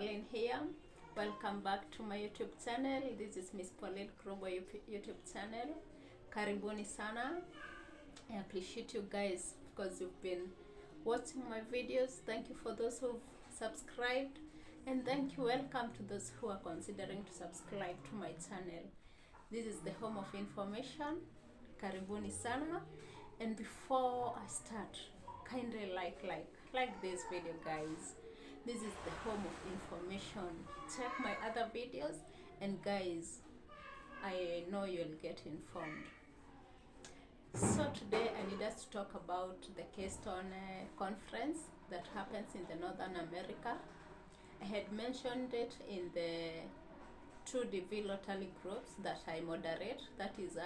Pauline here. Welcome back to my YouTube channel. This is Miss Pauline Global YouTube channel. Karibuni sana. I appreciate you guys because you've been watching my videos. Thank you for those who've subscribed, and thank you, welcome to those who are considering to subscribe to my channel. This is the home of information. Karibuni sana. And before I start, kindly like this video, guys. This is the home of information. Check my other videos, and guys, I know you'll get informed. So today I need us to talk about the Keystone conference that happens in the Northern America. I had mentioned it in the 2DV lottery groups that I moderate. That is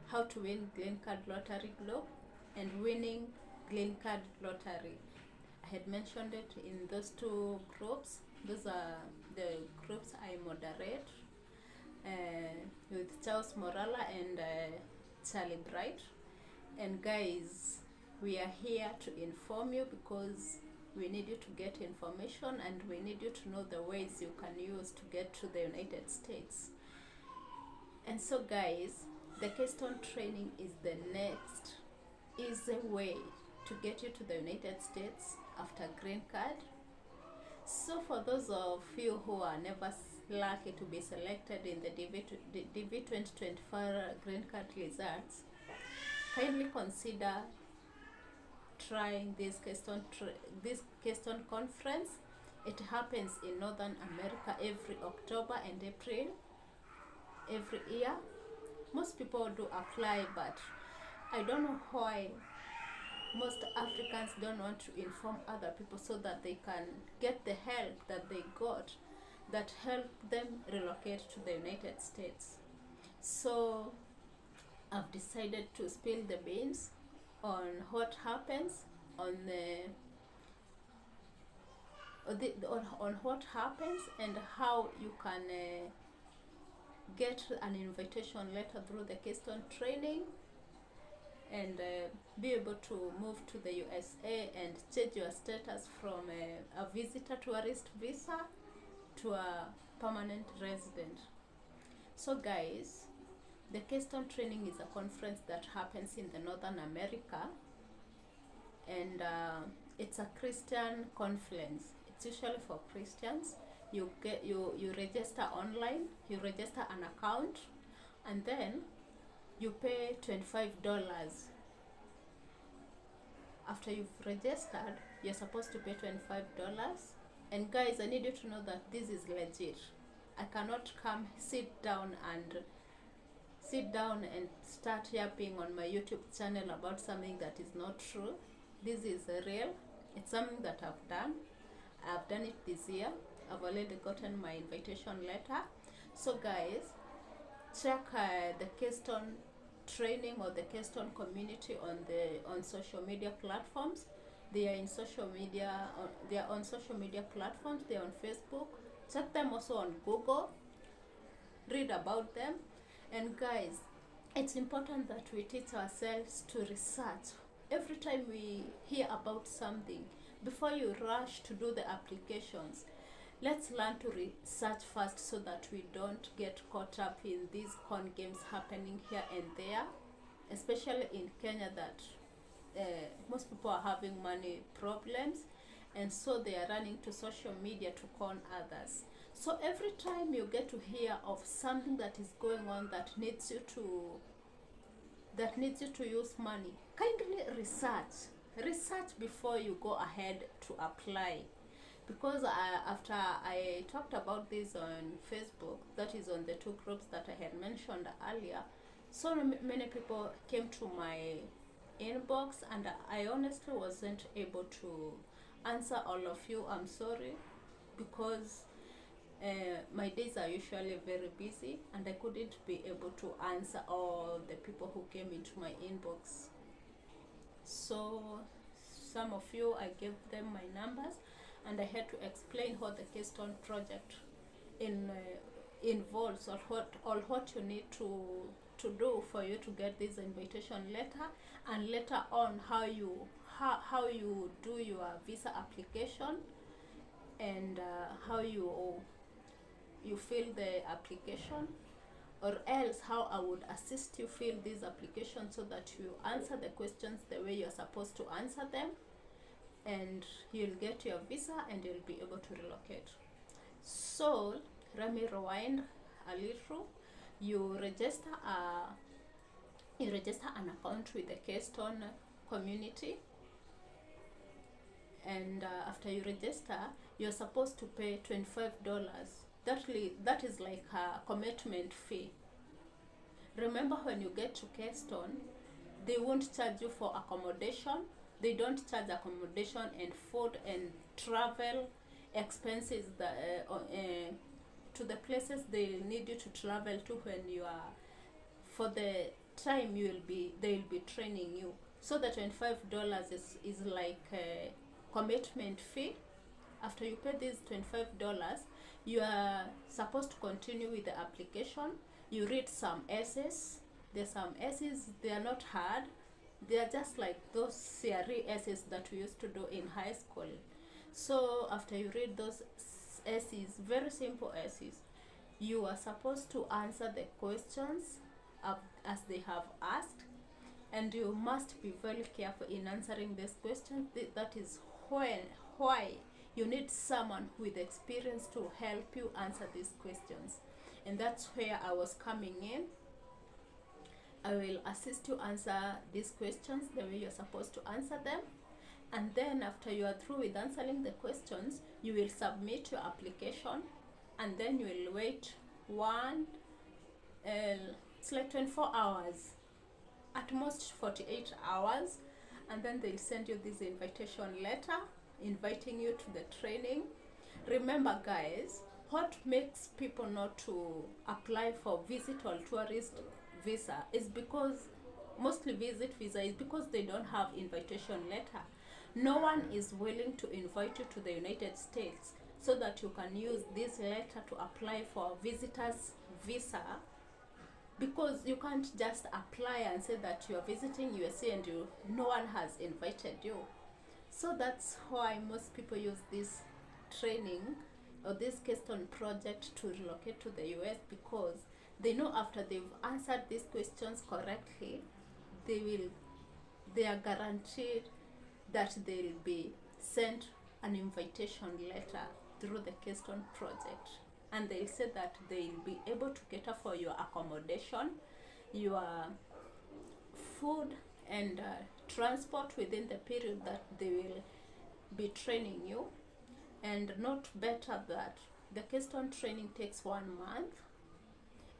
how to win green card lottery group and winning green card lottery. I had mentioned it in those two groups. Those are the groups I moderate with Charles Morala and Charlie Bright. And guys, we are here to inform you because we need you to get information, and we need you to know the ways you can use to get to the United States. And so guys, the Keystone training is the next easy way to get you to the United States after green card. So for those of you who are never lucky to be selected in the DV 2024 green card results, kindly consider trying this Keystone conference. It happens in Northern America every October and April every year. Most people do apply, but I don't know why most Africans don't want to inform other people so that they can get the help that they got that helped them relocate to the United States. So I've decided to spill the beans on what happens on what happens and how you can get an invitation letter through the Keystone training and be able to move to the USA and change your status from a visitor tourist visa to a permanent resident. So guys, the Keystone training is a conference that happens in the Northern America, and it's a Christian conference. It's usually for Christians. You register online, you register an account, and then you pay $25. After you've registered, you're supposed to pay $25. And guys, I need you to know that this is legit. I cannot come sit down and start yapping on my YouTube channel about something that is not true. This is real. It's something that I've done. I've done it this year. I've already gotten my invitation letter. So guys, check the Keystone training or the Keystone community on social media platforms. They are in social media. They are on social media platforms. They are on Facebook. Check them also on Google. Read about them. And guys, it's important that we teach ourselves to research. Every time we hear about something, before you rush to do the applications, let's learn to research first so that we don't get caught up in these con games happening here and there, especially in Kenya, that most people are having money problems, and so they are running to social media to con others. So every time you get to hear of something that is going on that needs you to use money, kindly research before you go ahead to apply. Because after I talked about this on Facebook, that is on the two groups that I had mentioned earlier, so many people came to my inbox, and I honestly wasn't able to answer all of you. I'm sorry, because my days are usually very busy and I couldn't be able to answer all the people who came into my inbox. So some of you, I gave them my numbers, and I had to explain what the Keystone project involves, or what you need to do for you to get this invitation letter, and later on how you do your visa application, and how you fill the application, or else how I would assist you fill this application so that you answer the questions the way you're supposed to answer them, and you'll get your visa and you'll be able to relocate. So let me rewind a little. You register an account with the Keystone community, and after you register, you're supposed to pay $25. That is like a commitment fee. Remember, when you get to Keystone, they won't charge you for accommodation. They don't charge accommodation and food and travel expenses to the places they need you to travel to when you are, for the time they'll be training you. So the $25 is like a commitment fee. After you pay this $25, you are supposed to continue with the application. You read some essays. There's some essays, they are not hard. They are just like those theory essays that we used to do in high school. So after you read those essays, very simple essays, you are supposed to answer the questions as they have asked, and you must be very careful in answering these questions. That is why you need someone with experience to help you answer these questions. And that's where I was coming in. I will assist you answer these questions the way you're supposed to answer them. And then after you are through with answering the questions, you will submit your application, and then you will wait it's like 24 hours, at most 48 hours, and then they'll send you this invitation letter inviting you to the training. Remember guys, what makes people not to apply for visit or tourist visa is because, mostly visit visa, is because they don't have invitation letter. No one is willing to invite you to the United States so that you can use this letter to apply for a visitor's visa, because you can't just apply and say that you are visiting USA and no one has invited you. So that's why most people use this training or this Keystone project to relocate to the US, because they know after they've answered these questions correctly, they are guaranteed that they'll be sent an invitation letter through the Keystone project, and they'll say that they'll be able to cater for your accommodation, your food, and transport within the period that they will be training you. And not better that the Keystone training takes 1 month.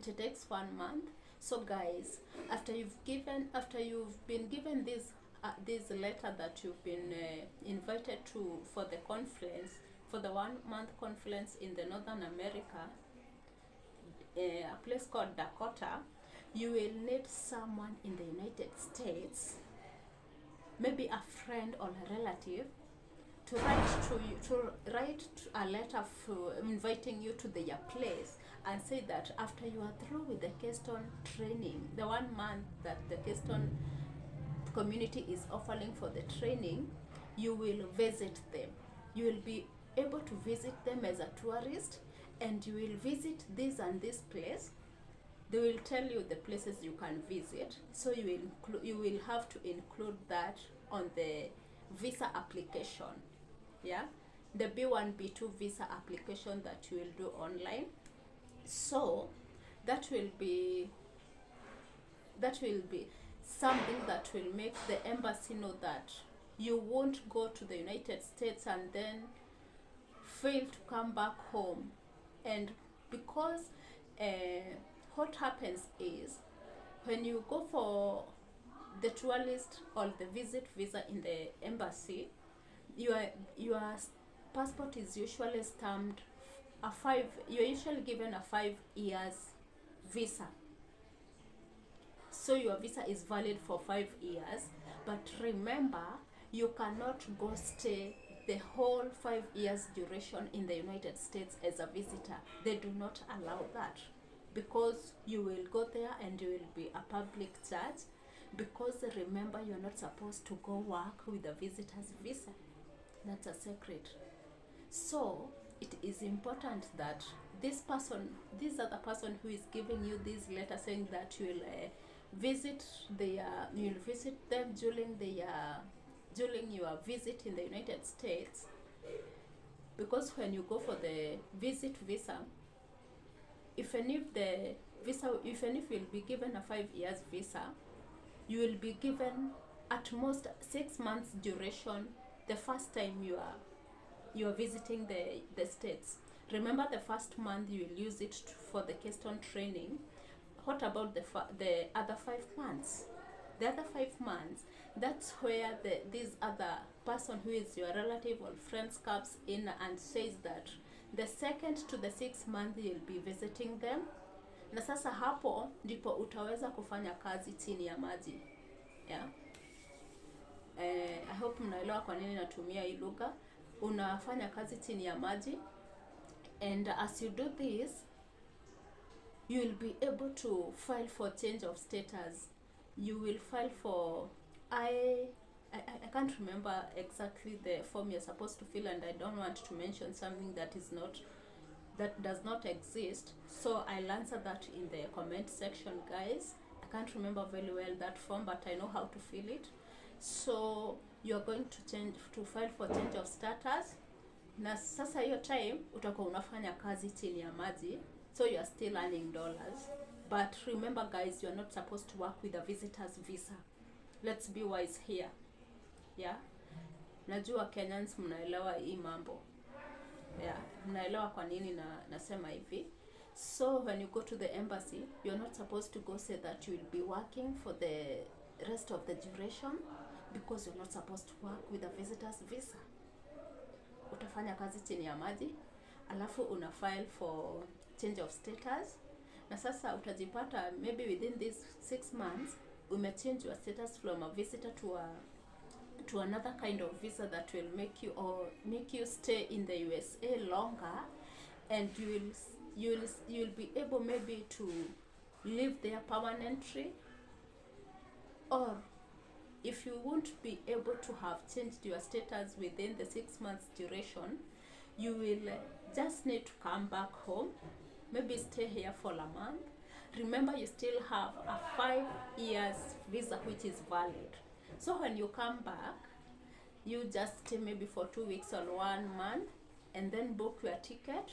It takes 1 month. So guys, after you've been given this letter that you've been invited to for the conference, for the 1 month conference in the Northern America, a place called Dakota, you will need someone in the United States, maybe a friend or a relative, to write a letter inviting you to their place, and say that after you are through with the Keystone training, the 1 month that the Keystone community is offering for the training, you will visit them. You will be able to visit them as a tourist, and you will visit this and this place. They will tell you the places you can visit, so you will have to include that on the visa application. Yeah, the B1 B2 visa application that you will do online. So that will be something that will make the embassy know that you won't go to the United States and then fail to come back home. And because what happens is, when you go for the tourist or the visit visa in the embassy, your passport is usually stamped you're usually given a 5 years visa. So your visa is valid for 5 years, but remember, you cannot go stay the whole 5 years duration in the United States as a visitor. They do not allow that, because you will go there and you will be a public charge, because remember, you're not supposed to go work with a visitor's visa. That's a secret. So it is important that this other person who is giving you this letter saying that you'll visit them during your visit in the United States, because when you go for the visit visa, even if you'll be given a 5 years visa, you will be given at most 6 months duration the first time you are visiting the States. Remember, the first month you will use it for the Keystone training. What about the other 5 months? The other 5 months, that's where this other person who is your relative or friends comes in and says that the second to the 6th month you'll be visiting them, na sasa hapo ndipo utaweza kufanya kazi chini ya maji. Yeah. I hope mnaelewa kwa nini natumia hii lugha. Unafanya kazi chini ya maji, and as you do this, you will be able to file for change of status. You will file for I can't remember exactly the form you're supposed to fill, and I don't want to mention something that does not exist, so I'll answer that in the comment section, guys. I can't remember very well that form, but I know how to fill it. So you're going to file for change of status, na sasa hiyo time utakuwa unafanya kazi chini ya maji, so you're still earning dollars. But remember, guys, you're not supposed to work with a visitor's visa. Let's be wise here. Yeah, najua Kenyans mnaelewa hii mambo. Yeah, mnaelewa kwa nini nasema hivi. So when you go to the embassy, you're not supposed to go say that you will be working for the rest of the duration, because you're not supposed to work with a visitor's visa. Utafanya kazi chini ya maji, alafu una file for change of status, na sasa utajipata maybe within these 6 months umechange your status from a visitor to another kind of visa that will make you stay in the USA longer, and you'll be able maybe to live there permanently. Or if you won't be able to have changed your status within the 6 months duration, you will just need to come back home, maybe stay here for a month. Remember, you still have a 5 years visa which is valid. So when you come back, you just stay maybe for 2 weeks or 1 month, and then book your ticket,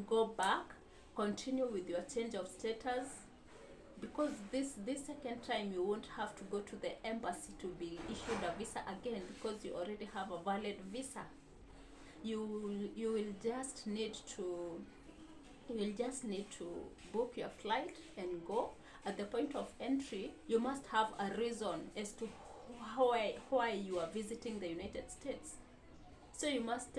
go back, continue with your change of status, because this second time you won't have to go to the embassy to be issued a visa again, because you already have a valid visa. You will just need to book your flight and go. At the point of entry, you must have a reason as to why you are visiting the United States. So you must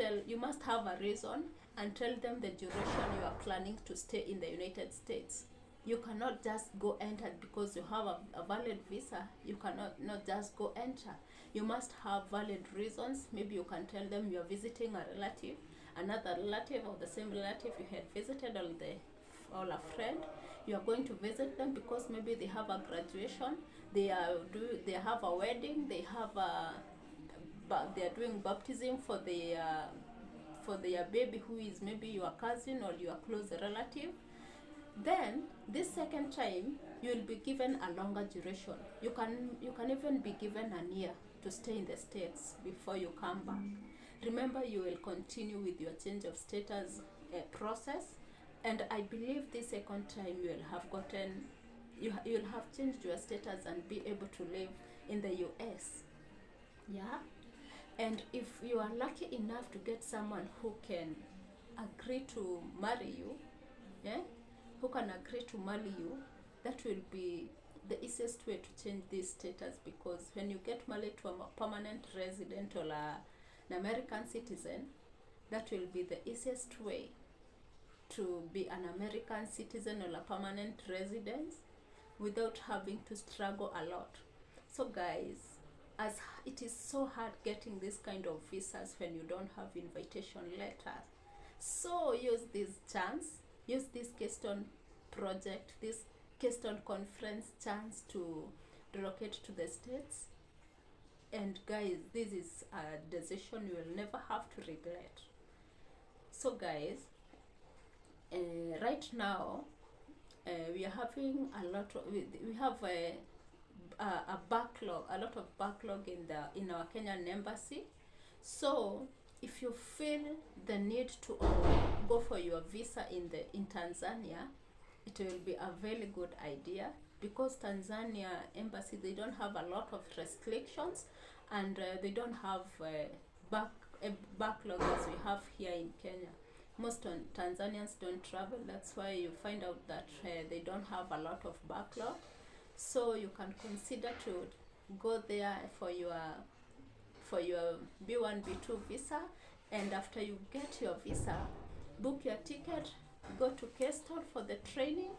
have a reason and tell them the duration you are planning to stay in the United States. You cannot just go enter because you have a valid visa. You cannot not just go enter. You must have valid reasons. Maybe you can tell them you are visiting a relative, another relative or the same relative you had visited, or a friend. You are going to visit them because maybe they have a graduation, they have a wedding, they are doing baptism for their baby who is maybe your cousin or your close relative. Then this second time you will be given a longer duration. You can even be given a year to stay in the States before you come back. Remember, you will continue with your change of status process, and I believe this second time you'll have changed your status and be able to live in the US. Yeah, and if you are lucky enough to get someone who can agree to marry you, yeah, who can agree to marry you, that will be the easiest way to change this status, because when you get married to a permanent resident or an American citizen, that will be the easiest way to be an American citizen or a permanent resident without having to struggle a lot. So guys, as it is so hard getting this kind of visas when you don't have invitation letters, so use this chance, use this Keystone project, this Keystone conference chance to relocate to the States. And guys, this is a decision you will never have to regret. So guys, right now we are having a lot of we have a backlog, a lot of backlog in our Kenyan embassy. So if you feel the need to go for your visa in Tanzania, it will be a very good idea, because Tanzania embassy, they don't have a lot of restrictions, and they don't have a backlog as we have here in Kenya. Most Tanzanians don't travel, that's why you find out that they don't have a lot of backlog. So you can consider to go there for your B1 B2 visa, and after you get your visa, book your ticket, go to Keystone for the training.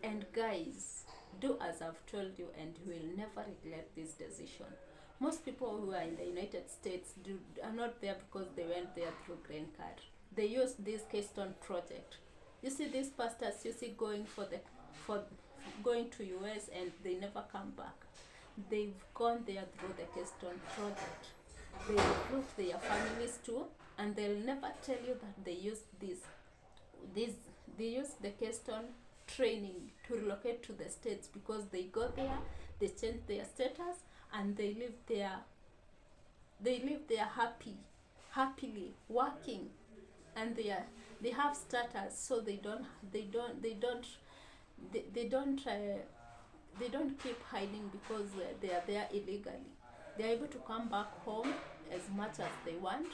And guys, do as I've told you, and you will never regret this decision. Most people who are in the United States are not there because they went there through green card. They use this Keystone project. You see these pastors you see going going to US, and they never come back. They've gone there through the Keystone project. They recruit their families too, and they'll never tell you that they use they use the Keystone training to relocate to the States, because they go there, they change their status, and they live there happily working, and they have status, so they don't keep hiding, because they are there illegally. They are able to come back home as much as they want,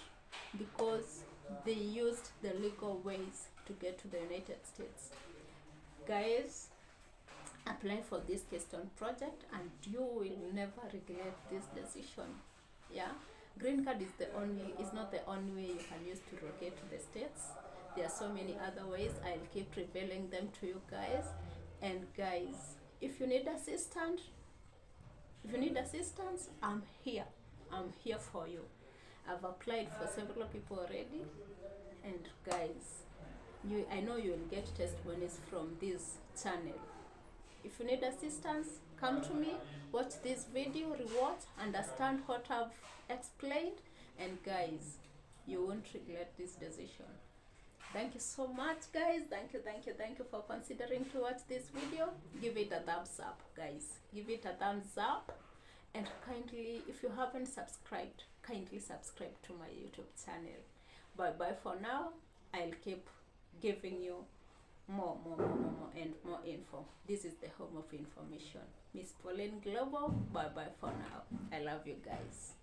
because they used the legal ways to get to the United States. Guys, apply for this Keystone project, and you will never regret this decision. Yeah, green card is not the only way you can use to relocate to the States. There are so many other ways. I'll keep revealing them to you guys. And guys, if you need assistance, I'm here for you. I've applied for several people already, and guys, I know you will get testimonies from this channel. If you need assistance, come to me, watch this video, rewatch, understand what I've explained, and guys, you won't regret this decision. Thank you so much, guys. Thank you for considering to watch this video. Give it a thumbs up, guys. Give it a thumbs up, and kindly, if you haven't subscribed, kindly subscribe to my YouTube channel. Bye for now. I'll keep giving you more and more info. This is the home of information. Miss Pauline Global. Bye for now. I love you guys.